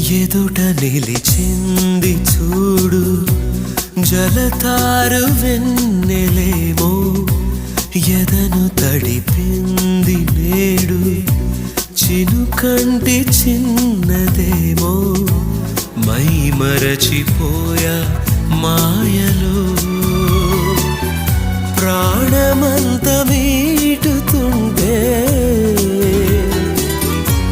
ఎదుట నిలిచింది చూడు జలతారు వెన్నెలేమో ఎదను తడిపింది నేడు చినుకంటి చిన్నదేమో మై మరచిపోయా మాయలో ప్రాణమంత మీ